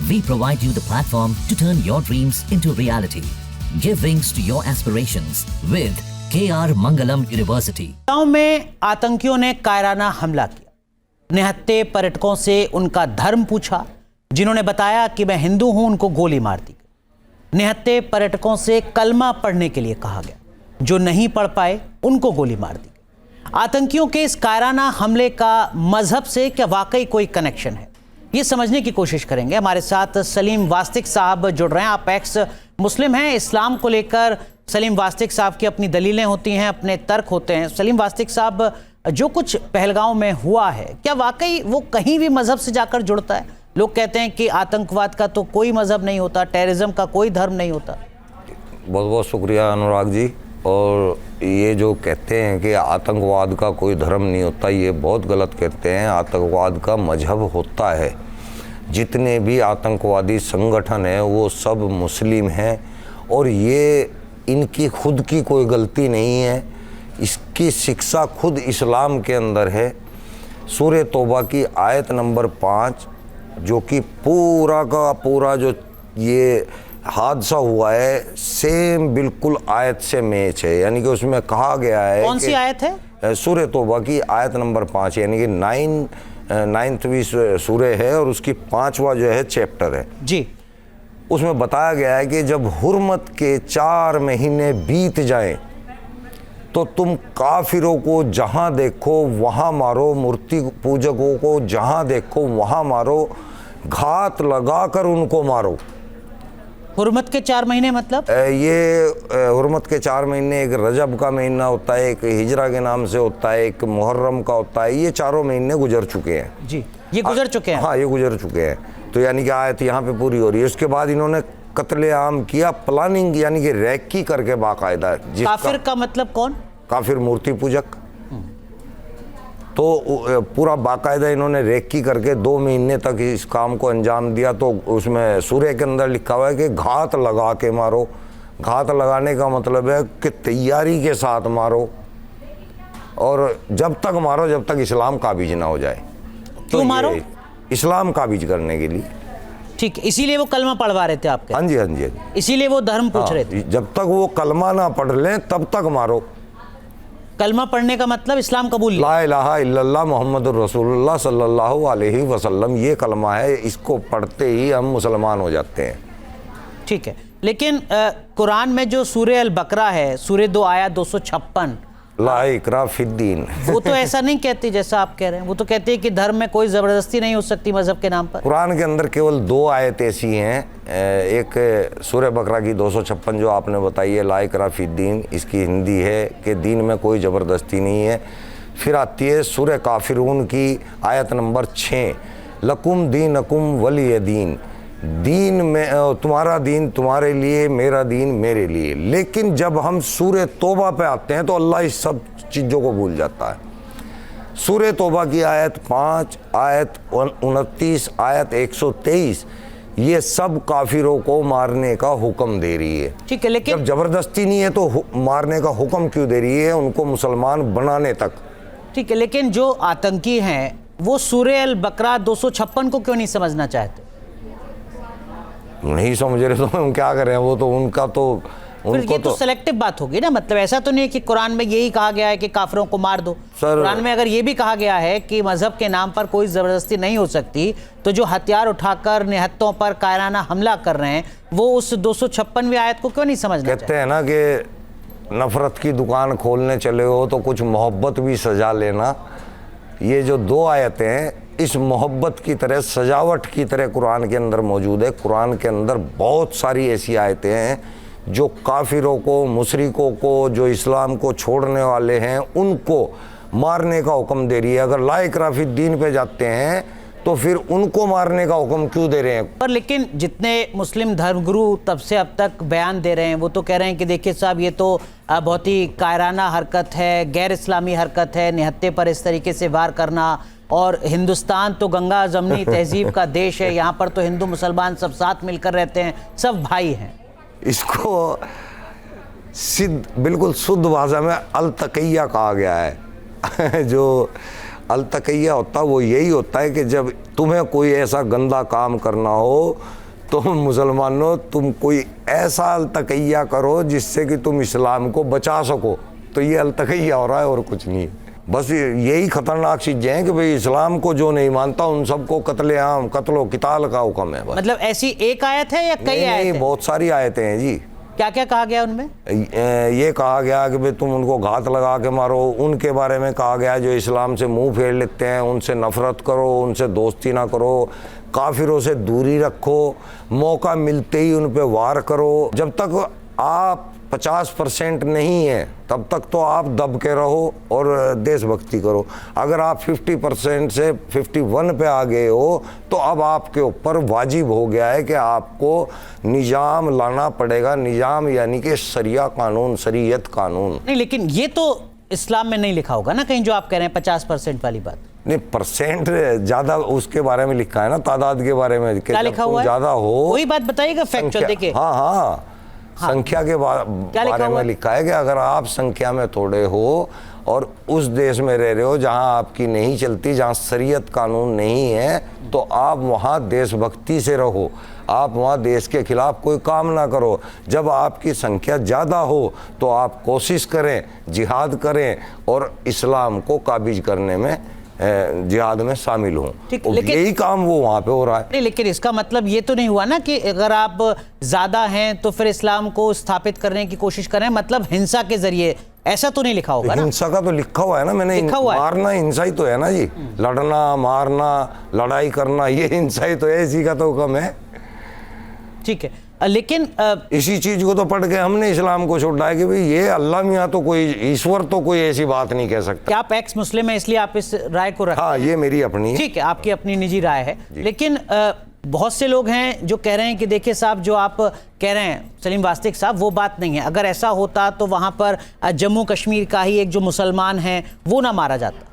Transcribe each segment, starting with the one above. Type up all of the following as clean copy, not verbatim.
We provide you the platform to turn your dreams into reality. Give wings to your aspirations with KR Mangalam University. गांव में आतंकियों ने कायराना हमला किया। निहत्थे पर्यटकों से उनका धर्म पूछा। जिन्होंने बताया कि मैं हिंदू हूं, उनको गोली मार दी गई। निहत्थे पर्यटकों से कलमा पढ़ने के लिए कहा गया। जो नहीं पढ़ पाए उनको गोली मार दी गई। आतंकियों के इस कायराना हमले का मजहब से क्या वाकई कोई कनेक्शन है, ये समझने की कोशिश करेंगे। हमारे साथ सलीम वास्तिक साहब जुड़ रहे हैं। आप एक्स मुस्लिम हैं। इस्लाम को लेकर सलीम वास्तिक साहब की अपनी दलीलें होती हैं, अपने तर्क होते हैं। सलीम वास्तिक साहब, जो कुछ पहलगांव में हुआ है, क्या वाकई वो कहीं भी मजहब से जाकर जुड़ता है? लोग कहते हैं कि आतंकवाद का तो कोई मजहब नहीं होता, टेररिज्म का कोई धर्म नहीं होता। बहुत बहुत शुक्रिया अनुराग जी। और ये जो कहते हैं कि आतंकवाद का कोई धर्म नहीं होता, ये बहुत गलत कहते हैं। आतंकवाद का मजहब होता है। जितने भी आतंकवादी संगठन हैं वो सब मुस्लिम हैं और ये इनकी खुद की कोई गलती नहीं है। इसकी शिक्षा खुद इस्लाम के अंदर है। सूरह तौबा की आयत नंबर 5, जो कि पूरा का पूरा जो ये हादसा हुआ है सेम बिल्कुल आयत से मैच है। यानी कि उसमें कहा गया है, कौन सी आयत है? सूरह तौबा की आयत नंबर 5, यानी कि 9वीं सूरह है और उसकी 5वां जो है चैप्टर है जी। उसमें बताया गया है कि जब हुर्मत के 4 महीने बीत जाएं तो तुम काफिरों को जहां देखो वहां मारो, मूर्ति पूजकों को जहां देखो वहां मारो, घात लगाकर उनको मारो। हुर्मत के 4 महीने मतलब? ये हुर्मत के 4 महीने, एक रजब का महीना होता है, एक हिजरा के नाम से होता है, एक मुहर्रम का होता है। ये चारों महीने गुजर चुके हैं जी। ये गुजर चुके हैं? हाँ, ये गुजर चुके हैं। तो यानी कि आयत यहाँ पे पूरी हो रही है। उसके बाद इन्होंने कत्लेआम किया, प्लानिंग यानी कि रैकी करके बाकायदा। काफिर का मतलब कौन? काफिर मूर्ति पूजक। तो पूरा बाकायदा इन्होंने रेकी करके 2 महीने तक इस काम को अंजाम दिया। तो उसमें सूर्य के अंदर लिखा हुआ है कि घात लगा के मारो। घात लगाने का मतलब है कि तैयारी के साथ मारो, और जब तक मारो जब तक इस्लाम काबिज ना हो जाए। क्यों मारो? इस्लाम काबिज करने के लिए। ठीक, इसीलिए वो कलमा पढ़वा रहे थे आपके? हाँ जी, हाँ जी, हाँ जी। इसीलिए वो धर्म पूछ रहे थे? जब तक वो कलमा ना पढ़ लें तब तक मारो। कलमा पढ़ने का मतलब इस्लाम कबूल? ला इलाहा इल्लल्लाह मुहम्मदुर रसूलुल्लाह सल्लल्लाहु अलैहि वसल्लम, ये कलमा है। इसको पढ़ते ही हम मुसलमान हो जाते हैं। ठीक है, लेकिन कुरान में जो सूरह अल बकरा है, सूरह 2 आयत 256, ला इकरा फिद्दीन, वो तो ऐसा नहीं कहती जैसा आप कह रहे हैं। वो तो कहती है कि धर्म में कोई ज़बरदस्ती नहीं हो सकती मजहब के नाम पर। कुरान के अंदर केवल 2 आयत ऐसी हैं। एक सूरह बकरा की 256 जो आपने बताई है, ला इकरा फिद्दीन, इसकी हिंदी है कि दीन में कोई ज़बरदस्ती नहीं है। फिर आती है सूरह काफिरून की आयत नंबर 6, लकुम दीनकुम वलिय दीन, दीन में तुम्हारा दीन तुम्हारे लिए, मेरा दीन मेरे लिए। लेकिन जब हम सूरह तौबा पे आते हैं तो अल्लाह इस सब चीज़ों को भूल जाता है। सूरह तौबा की आयत 5, आयत 29, आयत 123, ये सब काफिरों को मारने का हुक्म दे रही है। ठीक है, लेकिन जब जबरदस्ती नहीं है तो मारने का हुक्म क्यों दे रही है? उनको मुसलमान बनाने तक। ठीक है, लेकिन जो आतंकी हैं वो सूरह अल बकरा 256 को क्यों नहीं समझना चाहते? नहीं समझ रहे तो हम क्या करें? वो तो उनका तो ये तो सेलेक्टिव बात होगी ना। मतलब ऐसा तो नहीं है कि कुरान में यही कहा गया है कि काफिरों को मार दो। कुरान में अगर ये भी कहा गया है कि मजहब के नाम पर कोई जबरदस्ती नहीं हो सकती, तो जो हथियार उठाकर निहत्तों पर कायराना हमला कर रहे हैं वो उस 256वीं आयत को क्यों नहीं समझना चाहते? कहते हैं ना कि नफरत की दुकान खोलने चले हो तो कुछ मोहब्बत भी सजा लेना। ये जो 2 आयतें हैं इस मोहब्बत की तरह, सजावट की तरह कुरान के अंदर मौजूद है। कुरान के अंदर बहुत सारी ऐसी आयतें हैं जो काफिरों को, मुशरिकों को, जो इस्लाम को छोड़ने वाले हैं, उनको मारने का हुक्म दे रही है। अगर ला इकरा फिद्दीन पे जाते हैं तो फिर उनको मारने का हुक्म क्यों दे रहे हैं? पर लेकिन जितने मुस्लिम धर्मगुरु तब से अब तक बयान दे रहे हैं वो तो कह रहे हैं कि देखिए साहब, ये तो बहुत ही कायराना हरकत है, गैर इस्लामी हरकत है, निहत्थे पर इस तरीके से वार करना। और हिंदुस्तान तो गंगा जमनी तहजीब का देश है, यहाँ पर तो हिंदू मुसलमान सब साथ मिलकर रहते हैं, सब भाई हैं। इसको बिल्कुल शुद्ध भाषा में अल तकैया कहा गया है जो अलतकैया होता वो यही होता है कि जब तुम्हें कोई ऐसा गंदा काम करना हो तो मुसलमानों तुम कोई ऐसा अलतकैया करो जिससे कि तुम इस्लाम को बचा सको, तो ये अलतकैया हो रहा है और कुछ नहीं। बस यही खतरनाक चीजें हैं कि भाई इस्लाम को जो नहीं मानता उन सबको कत्लेआम कत्लो किताल का हुक्म है। बस। मतलब ऐसी एक आयत है या कई आयत नहीं, बहुत सारी आयतें हैं जी। क्या क्या कहा गया उनमें? ये कहा गया कि भाई तुम उनको घात लगा के मारो, उनके बारे में कहा गया जो इस्लाम से मुंह फेर लेते हैं उनसे नफरत करो, उनसे दोस्ती ना करो, काफिरों से दूरी रखो, मौका मिलते ही उन पे वार करो। जब तक आप 50% नहीं है तब तक तो आप दब के रहो और देशभक्ति करो। अगर आप 50% से 51 पे आ गए हो तो अब आपके ऊपर वाजिब हो गया है कि आपको निजाम लाना पड़ेगा। निजाम यानी कि शरिया कानून, शरीयत कानून। नहीं, लेकिन ये तो इस्लाम में नहीं लिखा होगा ना कहीं, जो आप कह रहे हैं 50% वाली बात। नहीं, परसेंट ज्यादा उसके बारे में लिखा है ना, तादाद के बारे में। क्या लिखा हुआ है? ज्यादा हो वही बात बताइएगा फैक्चुअल। देखिए हाँ, संख्या के बारे में लिखा है कि अगर आप संख्या में थोड़े हो और उस देश में रह रहे हो जहां आपकी नहीं चलती, जहां शरीयत कानून नहीं है, तो आप वहां देशभक्ति से रहो, आप वहां देश के खिलाफ कोई काम ना करो। जब आपकी संख्या ज़्यादा हो तो आप कोशिश करें, जिहाद करें और इस्लाम को काबिज करने में जिहाद में शामिल हूँ। यही काम वो वहाँ पे हो रहा है। नहीं, लेकिन इसका मतलब ये तो नहीं हुआ ना कि अगर आप ज्यादा हैं तो फिर इस्लाम को स्थापित करने की कोशिश करें, मतलब हिंसा के जरिए, ऐसा तो नहीं लिखा होगा ना? हिंसा का तो लिखा हुआ है ना मैंने, मारना हिंसा ही तो है ना जी। लड़ना, मारना, लड़ाई करना, ये हिंसा ही तो है, इसी का तो हुक्म है। ठीक है, लेकिन इसी चीज को तो पढ़ के हमने इस्लाम को छोड़ा है कि भाई ये अल्लाह मियाँ तो कोई ईश्वर तो कोई ऐसी बात नहीं कह सकता। क्या आप एक्स मुस्लिम है इसलिए आप इस राय को रखें? हाँ, ये मेरी अपनी। ठीक है, आपकी अपनी निजी राय है, लेकिन बहुत से लोग हैं जो कह रहे हैं कि देखिए साहब, जो आप कह रहे हैं सलीम वास्तिक साहब, वो बात नहीं है। अगर ऐसा होता तो वहां पर जम्मू कश्मीर का ही एक जो मुसलमान है वो ना मारा जाता,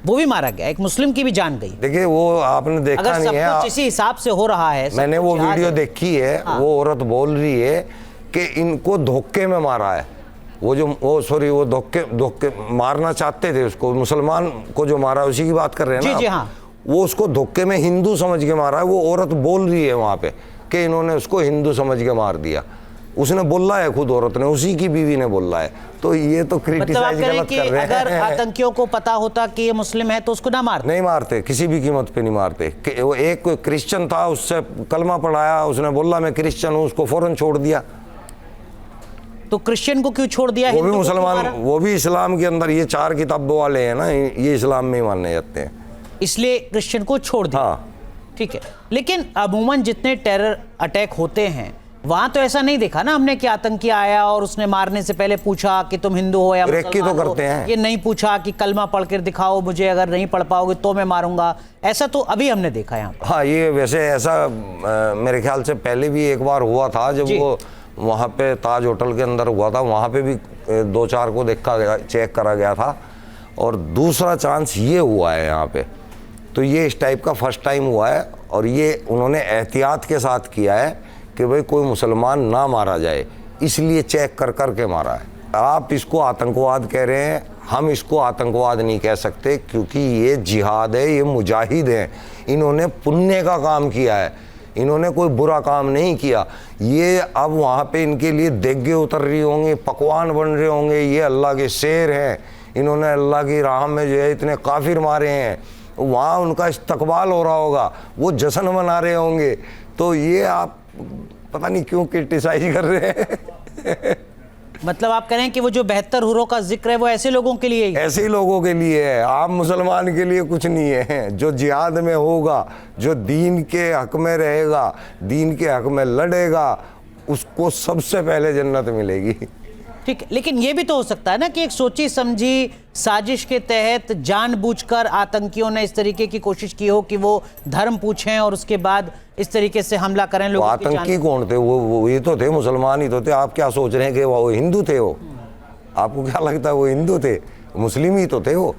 वो भी मारा गया, एक मुस्लिम की भी जान गई। देखिए वो आपने देखा अगर नहीं है, सब कुछ इसी हिसाब से हो रहा है। मैंने वो वीडियो देखी है। हाँ। वो औरत बोल रही है कि इनको धोखे में मारा है। वो धोखे मारना चाहते थे उसको, मुसलमान को जो मारा उसी की बात कर रहे हैं ना। जी हाँ। वो उसको धोखे में हिंदू समझ के मारा है। वो औरत बोल रही है वहां पे कि इन्होंने उसको हिंदू समझ के मार दिया। उसने बोला है, खुद औरत ने, उसी की बीवी ने बोला है। तो ये तो क्रिटिसाइज गलत कर रहे हैं। अगर आतंकियों को पता होता कि ये मुस्लिम है तो उसको ना मारते? नहीं मारते, किसी भी कीमत पे नहीं मारते। वो एक क्रिश्चियन था, उससे कलमा पढ़ाया, उसने बोला मैं क्रिश्चियन हूँ, उसको फौरन छोड़ दिया। तो क्रिश्चियन को क्यों छोड़ दिया? वो भी मुसलमान, वो भी इस्लाम के अंदर, ये 4 किताबों वाले हैं ना, ये इस्लाम में ही मानने जाते हैं, इसलिए क्रिश्चियन को छोड़ दिया। हाँ। ठीक है, लेकिन अमूमन जितने टेरर अटैक होते हैं वहां तो ऐसा नहीं देखा ना हमने कि आतंकी आया और उसने मारने से पहले पूछा कि तुम हिंदू हो या मुसलमान तो करते हैं। ये नहीं पूछा कि कलमा पढ़ कर दिखाओ मुझे, अगर नहीं पढ़ पाओगे तो मैं मारूंगा। ऐसा तो अभी हमने देखा यहाँ। हाँ, ये वैसे ऐसा मेरे ख्याल से पहले भी एक बार हुआ था, जब वो वहाँ पे ताज होटल के अंदर हुआ था। वहाँ पे भी 2-4 को देखा गया, चेक करा गया था। और दूसरा चांस ये हुआ है यहाँ पे, तो ये इस टाइप का फर्स्ट टाइम हुआ है। और ये उन्होंने एहतियात के साथ किया है कि भाई कोई मुसलमान ना मारा जाए, इसलिए चेक कर कर के मारा है। आप इसको आतंकवाद कह रहे हैं, हम इसको आतंकवाद नहीं कह सकते, क्योंकि ये जिहाद है, ये मुजाहिद हैं। इन्होंने पुण्य का काम किया है, इन्होंने कोई बुरा काम नहीं किया। ये अब वहाँ पे इनके लिए देगे उतर रही होंगी, पकवान बन रहे होंगे, ये अल्लाह के शेर हैं, इन्होंने अल्लाह की राह में जो है इतने काफिर मारे हैं, वहाँ उनका इस्तकबाल हो रहा होगा, वो जश्न मना रहे होंगे। तो ये आप पता नहीं क्यों क्रिटिसाइज कर रहे हैं। मतलब आप कह रहे हैं कि वो जो 72 हुरों का जिक्र है वो ऐसे लोगों के लिए ही? ऐसे ही लोगों के लिए है, आम मुसलमान के लिए कुछ नहीं है। जो जिहाद में होगा, जो दीन के हक में रहेगा, दीन के हक में लड़ेगा, उसको सबसे पहले जन्नत मिलेगी। ठीक है, लेकिन ये भी तो हो सकता है ना कि एक सोची समझी साजिश के तहत जानबूझकर आतंकियों ने इस तरीके की कोशिश की हो कि वो धर्म पूछें और उसके बाद इस तरीके से हमला करें लोगों की जान। आतंकी कौन थे? वो ये तो थे, मुसलमान ही तो थे। आप क्या सोच रहे हैं कि वो हिंदू थे? वो आपको क्या लगता है वो हिंदू थे? मुस्लिम ही तो थे वो।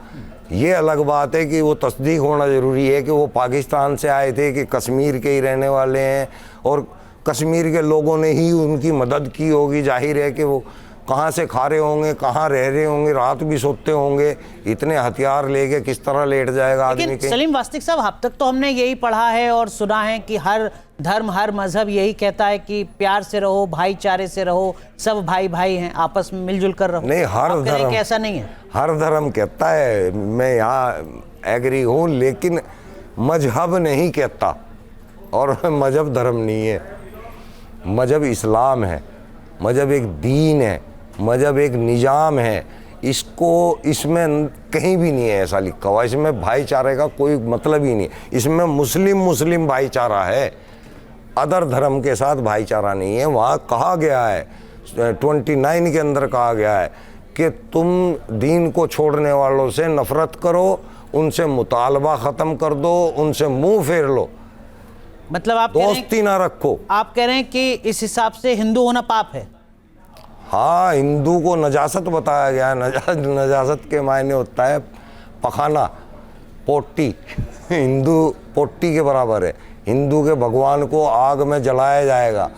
ये अलग बात है कि वो तस्दीक होना ज़रूरी है कि वो पाकिस्तान से आए थे, कि कश्मीर के ही रहने वाले हैं और कश्मीर के लोगों ने ही उनकी मदद की होगी। जाहिर है कि वो कहाँ से खा रहे होंगे, कहाँ रह रहे होंगे, रात भी सोते होंगे, इतने हथियार लेके किस तरह लेट जाएगा आदमी लेकिन के। सलीम वास्तिक साहब, अब तक तो हमने यही पढ़ा है और सुना है कि हर धर्म, हर मजहब यही कहता है कि प्यार से रहो, भाईचारे से रहो, सब भाई भाई हैं, आपस में मिलजुल कर रहो। नहीं, हर आप कह रहे हैं धर्म कि ऐसा नहीं है। हर धर्म कहता है, मैं यहाँ एग्री हूँ, लेकिन मजहब नहीं कहता, और मजहब धर्म नहीं है। मजहब इस्लाम है, मजहब एक दीन है, मजहब एक निज़ाम है। इसमें कहीं भी नहीं है ऐसा लिखा हुआ, इसमें भाईचारे का कोई मतलब ही नहीं। इसमें मुस्लिम भाईचारा है, अदर धर्म के साथ भाईचारा नहीं है। वहाँ कहा गया है, 29 के अंदर कहा गया है कि तुम दीन को छोड़ने वालों से नफरत करो, उनसे मुतालबा ख़त्म कर दो, उनसे मुंह फेर लो, मतलब आप कह रहे हैं, दोस्ती ना रखो। आप कह रहे हैं कि इस हिसाब से हिंदू होना पाप है। हाँ, हिंदू को नजासत बताया गया है। नजासत के मायने होता है पखाना, पोटी। हिंदू पोटी के बराबर है। हिंदू के भगवान को आग में जलाया जाएगा।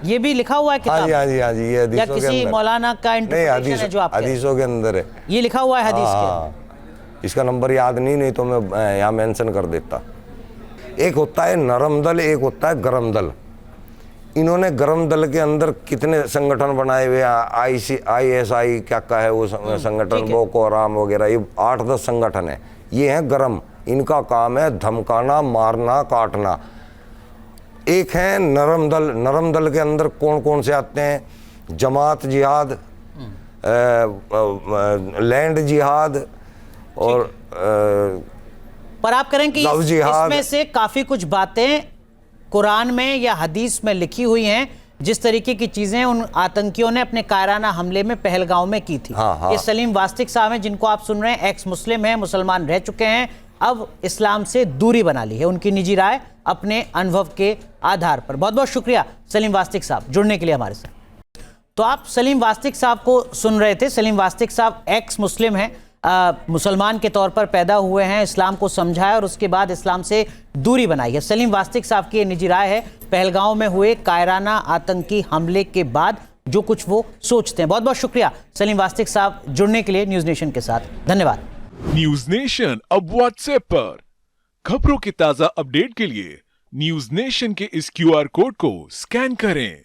ये भी लिखा हुआ है हाँ किताब? जी, हाँ जी, हाँ जी, ये हदीसों के किसी अंदर। मौलाना का नहीं, इंटरप्रिटेशन है जो आप कह रहे हैं? हदीसों के अंदर है। ये लिखा हुआ है हदीस के अंदर? हाँ, इसका नंबर याद नहीं तो मैं यहाँ मेंशन कर देता। एक होता है नरम दल, एक होता है गरम दल। इन्होंने गरम दल के अंदर कितने संगठन बनाए हुए हैं, ISI क्या है वो संगठन, बोको हराम वगैरह, ये 8-10 संगठन है। ये हैं गरम, इनका काम है धमकाना, मारना, काटना। एक है नरम दल। नरम दल के अंदर कौन कौन से आते हैं? जमात जिहाद, लैंड जिहाद, और पर आप करें कि लव जिहाद। इसमें से काफी कुछ बातें कुरान में या हदीस में लिखी हुई हैं, जिस तरीके की चीजें उन आतंकियों ने अपने कायराना हमले में पहलगांव में की थी। हाँ। ये सलीम वास्तिक साहब हैं, जिनको आप सुन रहे हैं, एक्स मुस्लिम हैं, मुसलमान रह चुके हैं, अब इस्लाम से दूरी बना ली है। उनकी निजी राय अपने अनुभव के आधार पर। बहुत बहुत शुक्रिया सलीम वास्तिक साहब जुड़ने के लिए हमारे साथ। तो आप सलीम वास्तिक साहब को सुन रहे थे। सलीम वास्तिक साहब एक्स मुस्लिम हैं, मुसलमान के तौर पर पैदा हुए हैं, इस्लाम को समझा और उसके बाद इस्लाम से दूरी बनाई है। सलीम वास्तिक साहब की ये निजी राय है पहलगांव में हुए कायराना आतंकी हमले के बाद जो कुछ वो सोचते हैं। बहुत बहुत शुक्रिया सलीम वास्तिक साहब जुड़ने के लिए न्यूज नेशन के साथ। धन्यवाद। न्यूज नेशन अब व्हाट्सएप पर खबरों के ताजा अपडेट के लिए न्यूज नेशन के इस QR कोड को स्कैन करें।